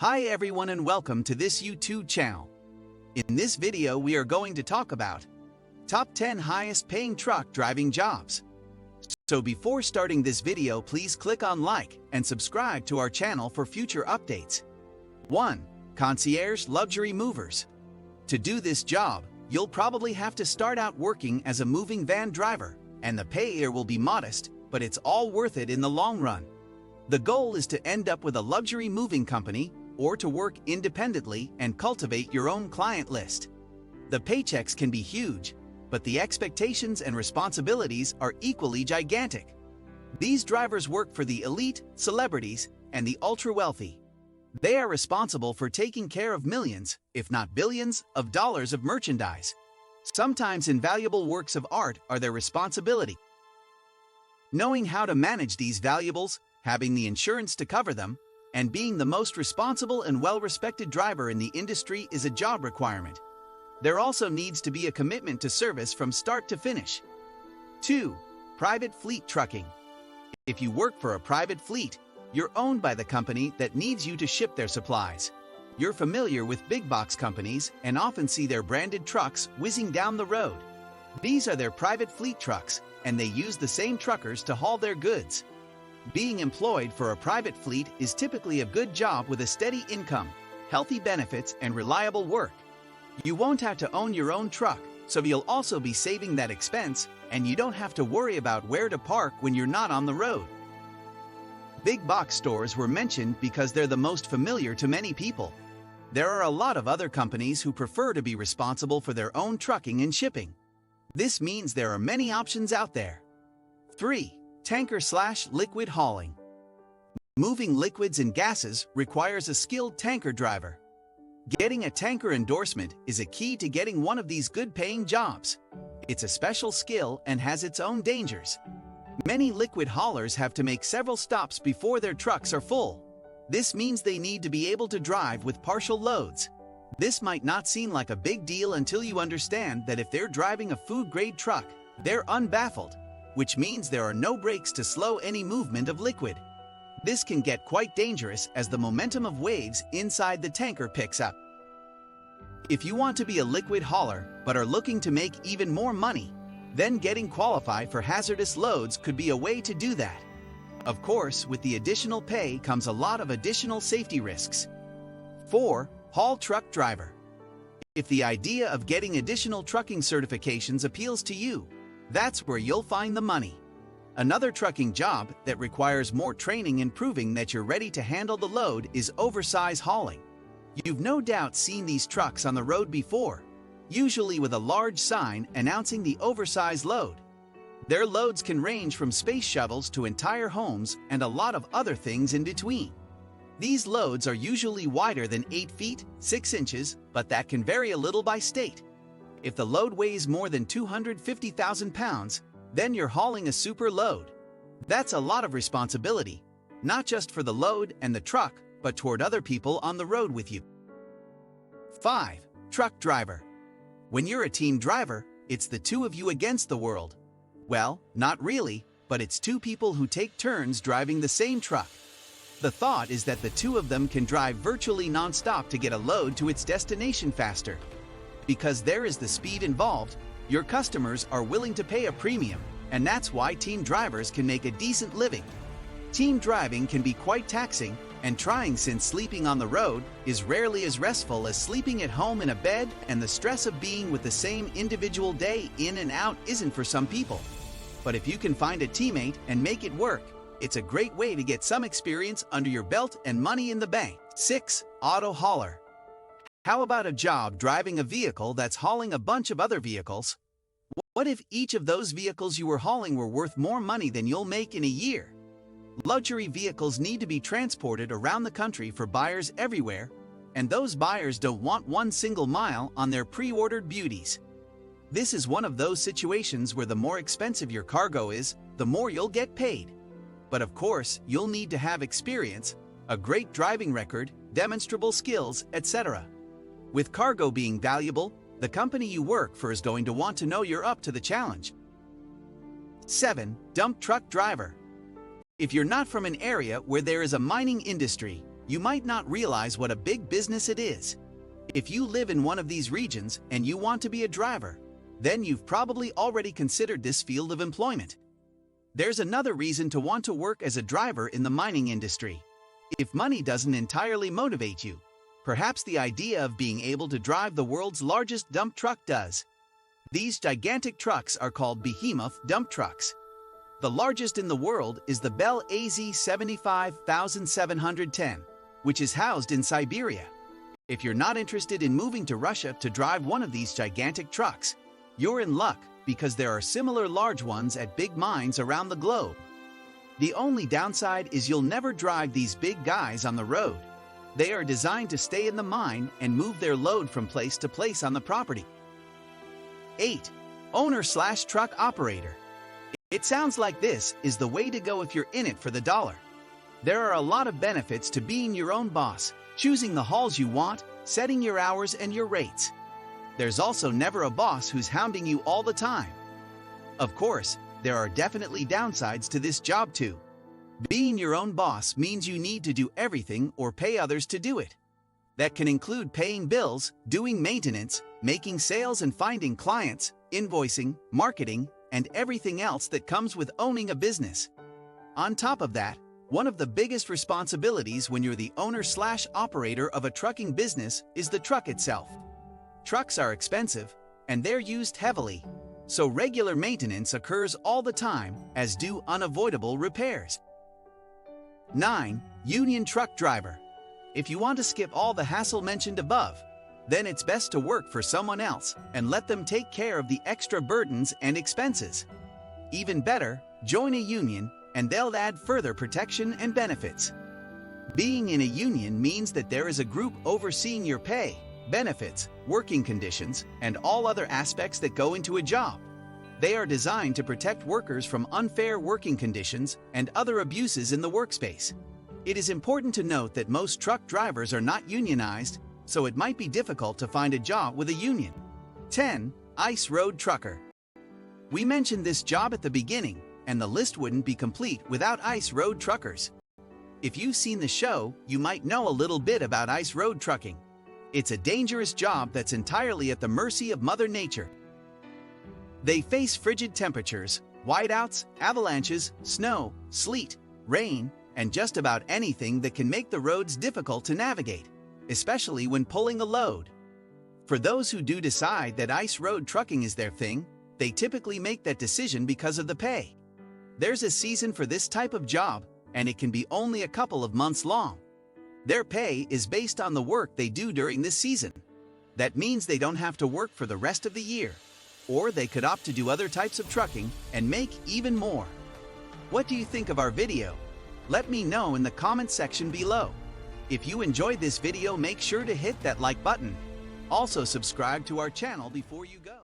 Hi everyone and welcome to this YouTube channel. In this video we are going to talk about top 10 highest paying truck driving jobs. So before starting this video, please click on like and subscribe to our channel for future updates. 1. Concierge luxury movers. To do this job, you'll probably have to start out working as a moving van driver, and the pay here will be modest, but it's all worth it in the long run. The goal is to end up with a luxury moving company or to work independently and cultivate your own client list. The paychecks can be huge, but the expectations and responsibilities are equally gigantic. These drivers work for the elite, celebrities, and the ultra-wealthy. They are responsible for taking care of millions, if not billions, of dollars of merchandise. Sometimes invaluable works of art are their responsibility. Knowing how to manage these valuables, having the insurance to cover them, and being the most responsible and well-respected driver in the industry is a job requirement. There also needs to be a commitment to service from start to finish. 2. Private fleet trucking. If you work for a private fleet, you're owned by the company that needs you to ship their supplies. You're familiar with big box companies and often see their branded trucks whizzing down the road. These are their private fleet trucks, and they use the same truckers to haul their goods. Being employed for a private fleet is typically a good job with a steady income, healthy benefits, and reliable work. You won't have to own your own truck, so you'll also be saving that expense, and you don't have to worry about where to park when you're not on the road. Big box stores were mentioned because they're the most familiar to many people. There are a lot of other companies who prefer to be responsible for their own trucking and shipping. This means there are many options out there. 3. Tanker/liquid hauling. Moving liquids and gases requires a skilled tanker driver. Getting a tanker endorsement is a key to getting one of these good-paying jobs. It's a special skill and has its own dangers. Many liquid haulers have to make several stops before their trucks are full. This means they need to be able to drive with partial loads. This might not seem like a big deal until you understand that if they're driving a food-grade truck, they're unbaffled, which means there are no brakes to slow any movement of liquid. This can get quite dangerous as the momentum of waves inside the tanker picks up. If you want to be a liquid hauler but are looking to make even more money, then getting qualified for hazardous loads could be a way to do that. Of course, with the additional pay comes a lot of additional safety risks. 4. Haul truck driver. If the idea of getting additional trucking certifications appeals to you, that's where you'll find the money. Another trucking job that requires more training and proving that you're ready to handle the load is oversized hauling. You've no doubt seen these trucks on the road before, usually with a large sign announcing the oversized load. Their loads can range from space shuttles to entire homes and a lot of other things in between. These loads are usually wider than 8 feet, 6 inches, but that can vary a little by state. If the load weighs more than 250,000 pounds, then you're hauling a super load. That's a lot of responsibility, not just for the load and the truck, but toward other people on the road with you. 5. Truck driver. When you're a team driver, it's the two of you against the world. Well, not really, but it's two people who take turns driving the same truck. The thought is that the two of them can drive virtually non-stop to get a load to its destination faster. Because there is the speed involved, your customers are willing to pay a premium, and that's why team drivers can make a decent living. Team driving can be quite taxing and trying since sleeping on the road is rarely as restful as sleeping at home in a bed, and the stress of being with the same individual day in and out isn't for some people. But if you can find a teammate and make it work, it's a great way to get some experience under your belt and money in the bank. 6. Auto hauler. How about a job driving a vehicle that's hauling a bunch of other vehicles? What if each of those vehicles you were hauling were worth more money than you'll make in a year? Luxury vehicles need to be transported around the country for buyers everywhere, and those buyers don't want one single mile on their pre-ordered beauties. This is one of those situations where the more expensive your cargo is, the more you'll get paid. But of course, you'll need to have experience, a great driving record, demonstrable skills, etc. With cargo being valuable, the company you work for is going to want to know you're up to the challenge. 7. Dump truck driver. If you're not from an area where there is a mining industry, you might not realize what a big business it is. If you live in one of these regions and you want to be a driver, then you've probably already considered this field of employment. There's another reason to want to work as a driver in the mining industry. If money doesn't entirely motivate you, perhaps the idea of being able to drive the world's largest dump truck does. These gigantic trucks are called behemoth dump trucks. The largest in the world is the Bell AZ 75710, which is housed in Siberia. If you're not interested in moving to Russia to drive one of these gigantic trucks, you're in luck because there are similar large ones at big mines around the globe. The only downside is you'll never drive these big guys on the road. They are designed to stay in the mine and move their load from place to place on the property. 8. Owner/truck operator. It sounds like this is the way to go if you're in it for the dollar. There are a lot of benefits to being your own boss, choosing the hauls you want, setting your hours and your rates. There's also never a boss who's hounding you all the time. Of course, there are definitely downsides to this job too. Being your own boss means you need to do everything or pay others to do it. That can include paying bills, doing maintenance, making sales and finding clients, invoicing, marketing, and everything else that comes with owning a business. On top of that, one of the biggest responsibilities when you're the owner/operator of a trucking business is the truck itself. Trucks are expensive, and they're used heavily, so regular maintenance occurs all the time, as do unavoidable repairs. 9. Union truck driver. If you want to skip all the hassle mentioned above, then it's best to work for someone else and let them take care of the extra burdens and expenses. Even better, join a union and they'll add further protection and benefits. Being in a union means that there is a group overseeing your pay, benefits, working conditions, and all other aspects that go into a job. They are designed to protect workers from unfair working conditions and other abuses in the workspace. It is important to note that most truck drivers are not unionized, so it might be difficult to find a job with a union. 10. Ice road trucker. We mentioned this job at the beginning, and the list wouldn't be complete without ice road truckers. If you've seen the show, you might know a little bit about ice road trucking. It's a dangerous job that's entirely at the mercy of Mother Nature. They face frigid temperatures, whiteouts, avalanches, snow, sleet, rain, and just about anything that can make the roads difficult to navigate, especially when pulling a load. For those who do decide that ice road trucking is their thing, they typically make that decision because of the pay. There's a season for this type of job, and it can be only a couple of months long. Their pay is based on the work they do during this season. That means they don't have to work for the rest of the year, or they could opt to do other types of trucking and make even more. What do you think of our video? Let me know in the comment section below. If you enjoyed this video, make sure to hit that like button. Also subscribe to our channel before you go.